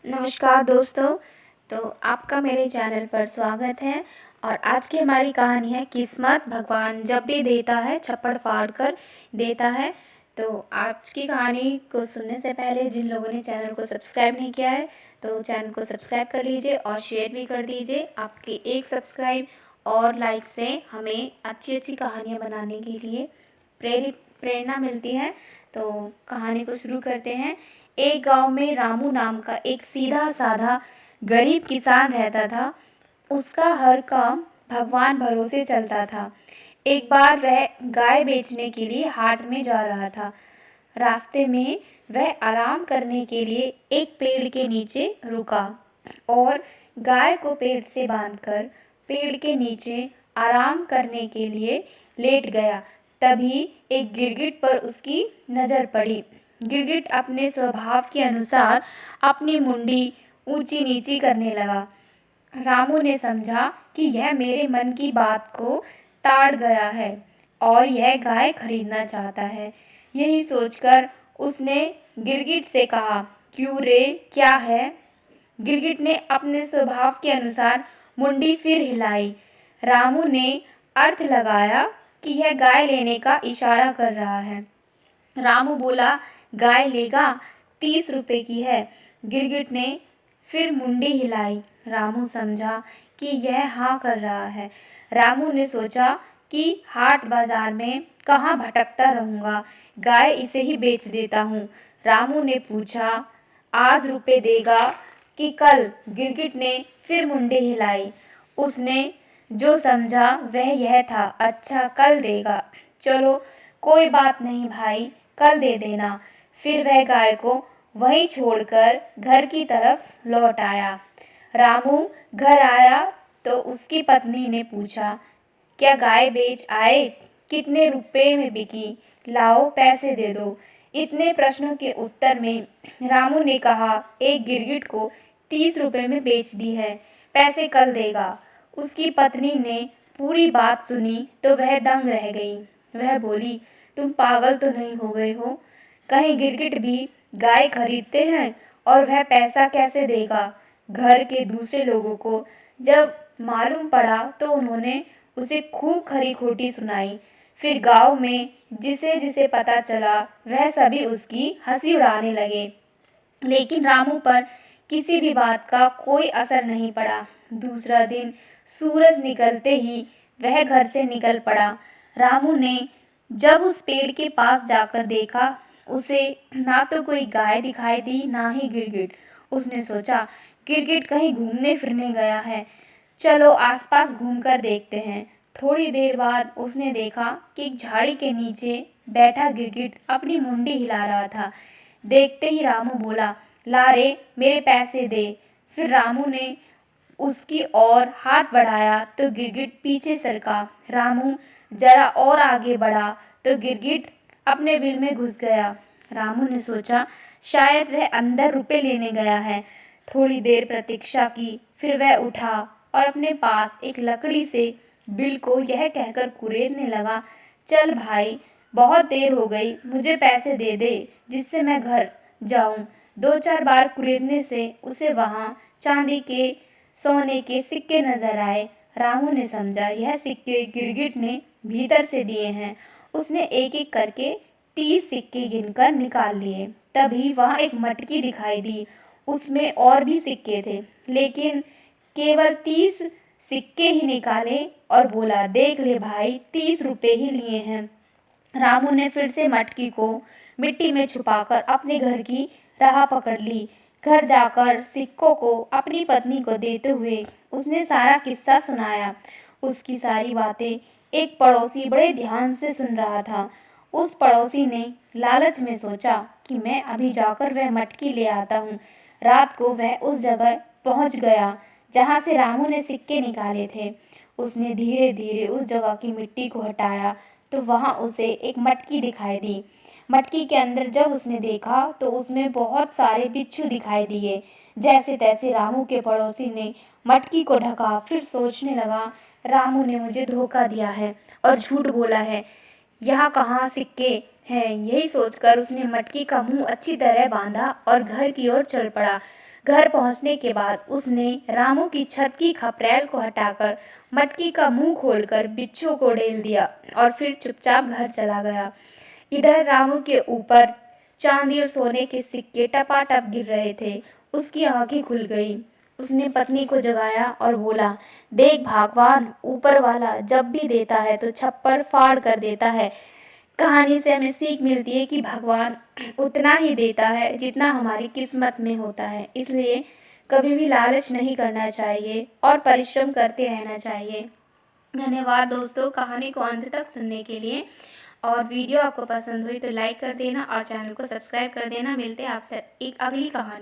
नमस्कार दोस्तों। तो आपका मेरे चैनल पर स्वागत है। और आज की हमारी कहानी है किस्मत भगवान जब भी देता है छप्पड़ फाड़ कर देता है। तो आज की कहानी को सुनने से पहले जिन लोगों ने चैनल को सब्सक्राइब नहीं किया है तो चैनल को सब्सक्राइब कर लीजिए और शेयर भी कर दीजिए। आपके एक सब्सक्राइब और लाइक से हमें अच्छी अच्छी कहानियाँ बनाने के लिए प्रेरणा मिलती है। तो कहानी को शुरू करते हैं। एक गांव में रामू नाम का एक सीधा साधा गरीब किसान रहता था। उसका हर काम भगवान भरोसे चलता था। एक बार वह गाय बेचने के लिए हाट में जा रहा था। रास्ते में वह आराम करने के लिए एक पेड़ के नीचे रुका और गाय को पेड़ से बांधकर पेड़ के नीचे आराम करने के लिए लेट गया। तभी एक गिरगिट पर उसकी नज़र पड़ी। गिरगिट अपने स्वभाव के अनुसार अपनी मुंडी ऊंची नीची करने लगा। रामू ने समझा कि यह मेरे मन की बात को ताड़ गया है और यह गाय खरीदना चाहता है। यही सोचकर उसने गिरगिट से कहा, क्यों रे, क्या है? गिरगिट ने अपने स्वभाव के अनुसार मुंडी फिर हिलाई। रामू ने अर्थ लगाया कि यह गाय लेने का इशारा कर रहा है। रामू बोला, गाय लेगा? 30 रुपए की है। गिरगिट ने फिर मुंडी हिलाई। रामू समझा कि यह हाँ कर रहा है। रामू ने सोचा कि हाट बाजार में कहाँ भटकता रहूँगा, गाय इसे ही बेच देता हूँ। रामू ने पूछा, आज रुपए देगा कि कल? गिरगिट ने फिर मुंडी हिलाई। उसने जो समझा वह यह था, अच्छा कल देगा। चलो कोई बात नहीं भाई, कल दे देना। फिर वह गाय को वहीं छोड़कर घर की तरफ लौट आया। रामू घर आया तो उसकी पत्नी ने पूछा, क्या गाय बेच आए? कितने रुपए में बिकी? लाओ पैसे दे दो। इतने प्रश्नों के उत्तर में रामू ने कहा, एक गिरगिट को 30 रुपए में बेच दी है, पैसे कल देगा। उसकी पत्नी ने पूरी बात सुनी तो वह दंग रह गई। वह बोली, तुम पागल तो नहीं हो गए हो? कहीं गिरगिट भी गाय खरीदते हैं और वह पैसा कैसे देगा? घर के दूसरे लोगों को जब मालूम पड़ा तो उन्होंने उसे खूब खरी खोटी सुनाई। फिर गांव में जिसे जिसे पता चला वह सभी उसकी हंसी उड़ाने लगे। लेकिन रामू पर किसी भी बात का कोई असर नहीं पड़ा। दूसरा दिन सूरज निकलते ही वह घर से निकल पड़ा। रामू ने जब उस पेड़ के पास जाकर देखा, उसे ना तो कोई गाय दिखाई दी ना ही गिरगिट। उसने सोचा, गिरगिट कहीं घूमने फिरने गया है, चलो आसपास घूमकर देखते हैं। थोड़ी देर बाद उसने देखा कि एक झाड़ी के नीचे बैठा गिरगिट अपनी मुंडी हिला रहा था। देखते ही रामू बोला, ला रे, मेरे पैसे दे। फिर रामू ने उसकी ओर हाथ बढ़ाया तो गिरगिट पीछे सरका। रामू जरा और आगे बढ़ा तो गिरगिट अपने बिल में घुस गया। रामू ने सोचा, शायद वह अंदर रुपए लेने गया है। थोड़ी देर प्रतीक्षा की, फिर वह उठा और अपने पास एक लकड़ी से बिल को यह कहकर कुरेदने लगा, चल भाई, बहुत देर हो गई, मुझे पैसे दे दे जिससे मैं घर जाऊं। 2-4 बार कुरेदने से उसे वहां चांदी के, सोने के सिक्के नजर आए। रामू ने समझा यह सिक्के गिरगिट ने भीतर से दिए हैं। उसने एक एक करके 30 सिक्के गिनकर निकाल लिए। तभी वहां एक मटकी दिखाई दी, उसमें और भी सिक्के थे, लेकिन केवल 30 सिक्के ही निकाले और बोला, देख ले भाई, 30 रुपए ही लिए हैं। रामू ने फिर से मटकी को मिट्टी में छुपाकर अपने घर की राह पकड़ ली। घर जाकर सिक्कों को अपनी पत्नी को देते हुए उसने सारा किस्सा सुनाया। उसकी सारी बातें एक पड़ोसी बड़े ध्यान से सुन रहा था। उस पड़ोसी ने लालच में सोचा कि मैं अभी जाकर वह मटकी ले आता हूँ। रात को वह उस जगह पहुँच गया जहाँ से रामू ने सिक्के निकाले थे। उसने धीरे धीरे उस जगह की मिट्टी को हटाया तो वहाँ उसे एक मटकी दिखाई दी। मटकी के अंदर जब उसने देखा तो उसमें बहुत सारे बिच्छू दिखाई दिए। जैसे तैसे रामू के पड़ोसी ने मटकी को ढका। फिर सोचने लगा, रामू ने मुझे धोखा दिया है और झूठ बोला है, यहाँ कहाँ सिक्के हैं। यही सोचकर उसने मटकी का मुंह अच्छी तरह बांधा और घर की ओर चल पड़ा। घर पहुंचने के बाद उसने रामू की छत की खपरेल को हटाकर मटकी का मुंह खोलकर बिच्छू को ढेल दिया और फिर चुपचाप घर चला गया। इधर रामू के ऊपर चांदी और सोने के सिक्के टपाटप गिर रहे थे। उसकी आंखें खुल गईं। उसने पत्नी को जगाया और बोला, देख भगवान ऊपर वाला जब भी देता है तो छप्पर फाड़ कर देता है। कहानी से हमें सीख मिलती है कि भगवान उतना ही देता है जितना हमारी किस्मत में होता है। इसलिए कभी भी लालच नहीं करना चाहिए और परिश्रम करते रहना चाहिए। धन्यवाद दोस्तों कहानी को अंत तक सुनने के लिए। और वीडियो आपको पसंद हुई तो लाइक कर देना और चैनल को सब्सक्राइब कर देना। मिलते हैं आपसे एक अगली कहानी।